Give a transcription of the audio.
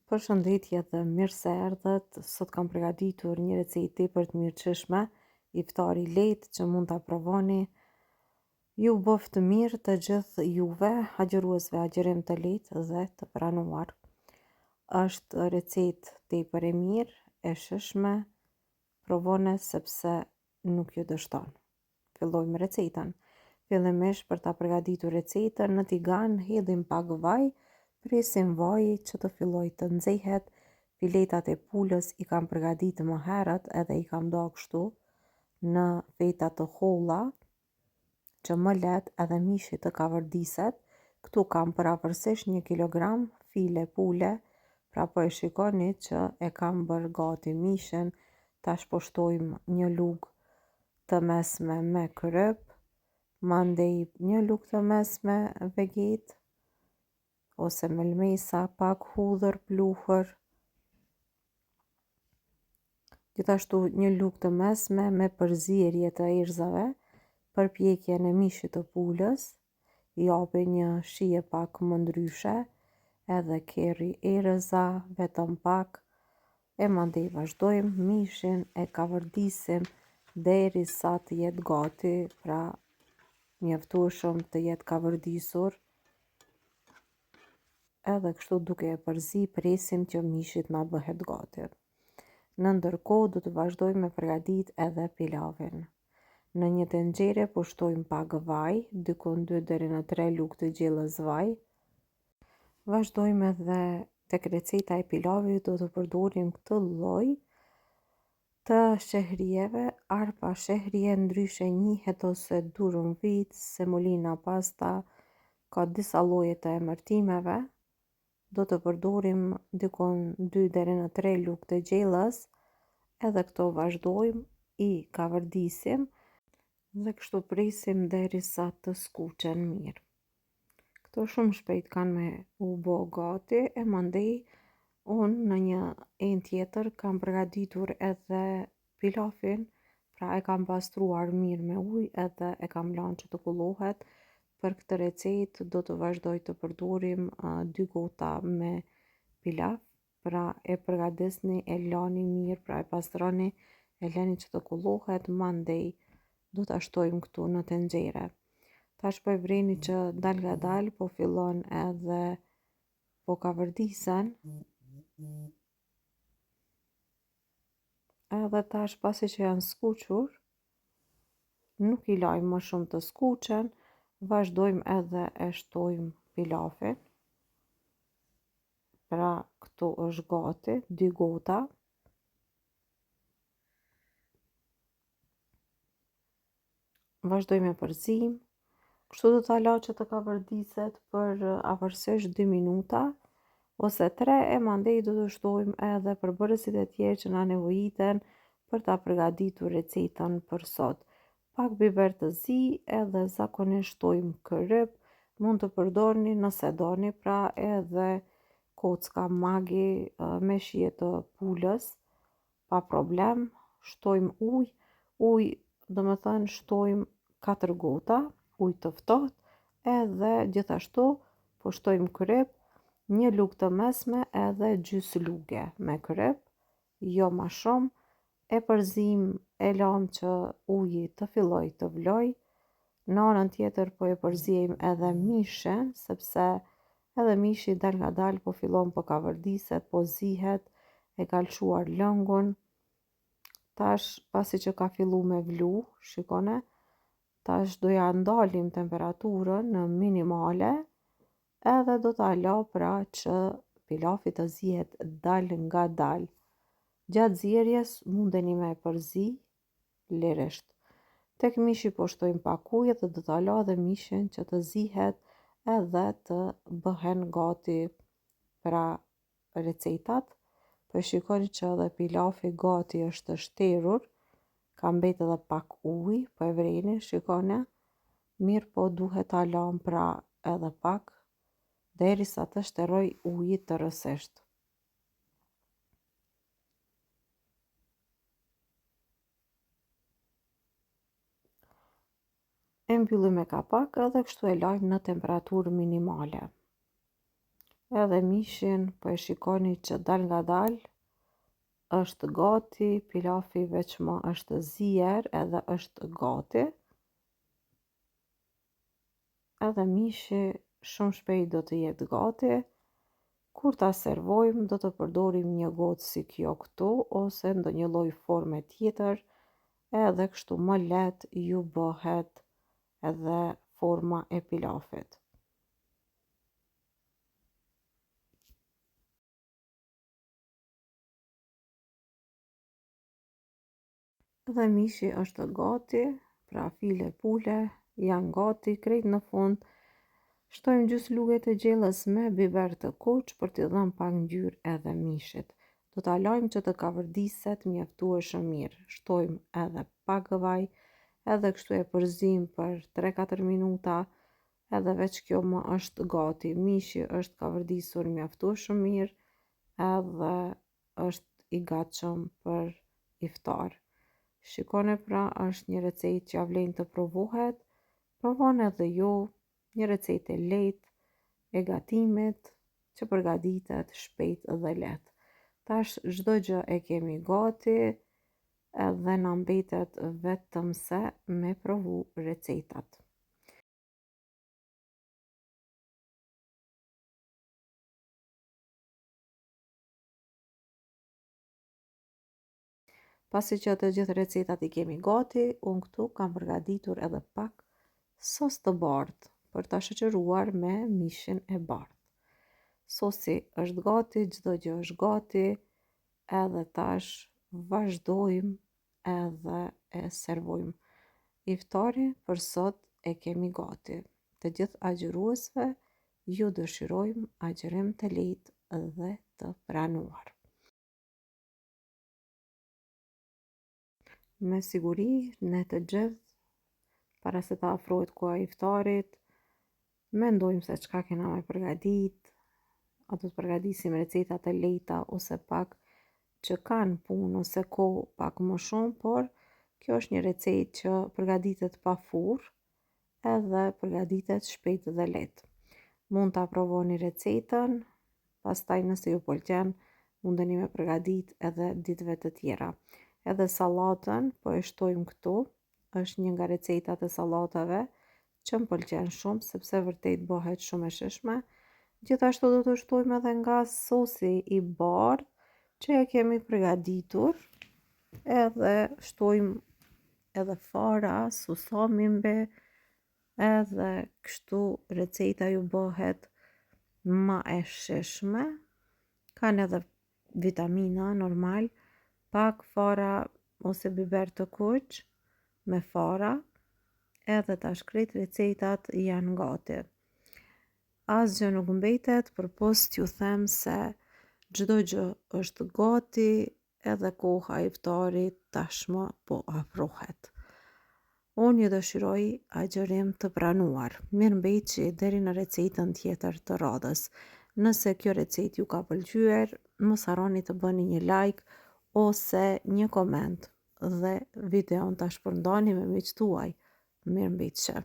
Përshëndetje dhe mirë se erdhët. Sot kam përgatitur një recetë tepër të mirëqeshme, iftar i lehtë që mund ta provoni. Ju bof të mirë të gjithë juve, agjëruesve agjërim të lehtë dhe të pranuar. Është recetë tepër e mirë, e shijshme. Provone sepse nuk ju dështon. Fillojmë recetën. Fillimisht për ta përgatitur recetën në tigan hedhim pak vaj. Presim vaji që të filloj të nxehet. Filetat e pulës i kam përgatitur më herët edhe i kam dalë kështu në feta të holla që më let edhe mishi të kavardiset. Këtu kam përafërsisht 1 kilogram file pule, pra po e shikoni që e kam bërë gati mishin. Tash po shtojmë një lugë të mesme me kryp, mandej një lugë të mesme vegetë ose melmesa, pak hudhër pluhur, gjithashtu një lugë të mesme me përzierje të erëzave për pjekjen e mishit të pulës, i japi një shije pak më ndryshe, edhe kerri erëza, vetëm pak, e mandej vazhdojmë mishin e kavardisim derisa të jetë gati, pra mjaftueshëm të jetë kavardisur. Edhe kështu duke e përzi presim që mishi na bëhet gati. Në ndërkohë do të vazhdojmë me përgatit edhe pilavin. Në një tenxhere po shtojmë pak vaj, dikon 2 deri në 3 lugë të gjellës vaj. Vazhdojmë edhe tek receta e pilavit, do të përdorim këtë lloj të shehrieve, arpa shehrie, ndryshe njihet ose durum vit, semolina pasta, ka disa lloje të emërtimeve. Do të përdorim dikon 2 deri në 3 lugë të gjellës, edhe këto vazhdojmë i kavardisim dhe kështu presim derisa të skuqen mirë. Këto shumë shpejt kanë me u bë gati, e mandej unë në një enë tjetër kam përgatitur edhe pilafin, pra e kam pastruar mirë me ujë edhe e kam lanë që të kullohet. Për këtë recetë do të vazhdoj të përdorim 2 gota me pilaf, pra e përgatesni, e lani mirë, pra e pastroni, e lani që të kullohet, mandej do ta shtojmë këtu në tenxhere. Tash po e vreni që dal nga dal po fillon edhe po kavardisen. Edhe tash pasi që janë skuqur, nuk i lajmë më shumë të skuqen, vazhdojmë edhe e shtojmë pilafin. Pra këtu është gati 2 gota. Vazhdojmë me përzim. Kështu do ta laj që të kavardiset për afërsisht 2 minuta ose 3, e mandej do të shtojmë edhe përbërësit e tjerë që na nevojiten për ta përgatitur recetën për sot. Pak biber të zi, edhe zakonisht shtojmë kryp, mund të përdorni nëse doni, pra edhe kocka magi me shije të pulës, pa problem. Shtojmë ujë, do me thënë shtojmë 4 gota, ujë të ftohtë, edhe gjithashtu po shtojmë kryp, 1 lugë të mesme edhe gjys luge me kryp, jo ma shumë. E përzim, e lam që uji të filloj të vloj. Në anën tjetër po e përzijmë edhe mishin, sepse edhe mishi dal nga dal po fillon po kavardiset, po zihet, e ka lshuar lëngun. Tash pasi që ka fillu me vlu, shikone, tash do ja ndalim temperaturën në minimale, edhe do ta la pra që pilafi të zihet dal nga dal. Gjatë zierjes mundeni me përzi lirisht. Tek mishi po shtojmë pak ujë dhe do ta la dhe mishin që të zihet edhe të bëhen gati pra recetat. Po e shikoni që edhe pilafi gati është shterur, ka mbet edhe pak ujë, po e vreni, shikoni, mirë po duhet ta lam pra edhe pak derisa të shteroj uji tërësisht. E mbyllim me kapak edhe kështu e lajmë në temperaturë minimale. Edhe mishin po e shikoni që dal nga dal është gati, pilafi veç më është zier edhe është gati. Edhe mishi shumë shpejt do të jetë gati. Kur ta servojmë do të përdorim një gocë si kjo këtu ose ndonjë lloj forme tjetër, edhe kështu më lehtë ju bëhet edhe forma e pilafit. Dhe mishi është gati, pra file pule janë gati, krejt në fund. Shtojmë gjysmë luge të gjellës me biber të kuq për t'i dhënë pak ngjyrë edhe mishit. Do ta lajmë që të kavërdiset mjaftueshëm mirë. Shtojmë edhe pak vaj, edhe kështu e përzim për 3-4 minuta, edhe veç kjo më është gati. Mishi është kavërdisur mjaftueshëm mirë, edhe është i gatshëm për iftar. Shikoni pra, është një recetë që ja vlen të provohet. Provoni edhe ju, një recetë e lehtë e gatimit që përgatitet shpejt dhe lehtë. Tash çdo gjë e kemi gati edhe na mbetet vetëm se me provu recetat. Pasi që të gjithë recetat i kemi gati, unë këtu kam përgatitur edhe pak sos të bardhë për ta shoqëruar me mishin e bardhë. Sosi është gati, çdo gjë është gati, edhe tash vazhdojmë edhe e servojmë. Iftari për sot e kemi gati. Të gjithë agjëruesve ju dëshirojmë agjërim të lehtë dhe të pranuar. Me siguri, ne të gjithë, para se ta afrohet koha e iftarit, mendojmë se çka kena me përgatit, a do të përgatisim receta të lehta ose pak që kanë punë ose kohë pak më shumë, por kjo është një recetë që përgatitet pa furrë edhe përgatitet shpejt dhe lehtë. Mund ta provoni recetën, pastaj nëse ju pëlqen, mundeni me përgatit edhe ditëve të tjera. Edhe sallatën po e shtojmë këtu, është një nga recetat e sallatave që më pëlqen shumë sepse vërtet bëhet shumë e shishme. Gjithashtu do të shtojmë edhe nga sosi i bardhë që e kemi përgatitur, edhe shtojmë edhe fara, susami mbi, edhe kështu receta ju bëhet më e shishme. Kanë edhe vitamina normal, pak fara ose biber të kuq me fara, edhe tash krejt recetat janë gati. Asgjë nuk mbetet përpos t'ju them se çdo gjë është gati, edhe koha e iftarit tashmë po afrohet. Unë ju dëshiroj agjërim të pranuar. Mirëmbëjtje deri në recetën tjetër të radhës. Nëse kjo recetë ju ka pëlqyer, mos harroni të bëni një like ose një koment dhe videon ta shpërndani me miqtë tuaj. Mirëmbëjtje.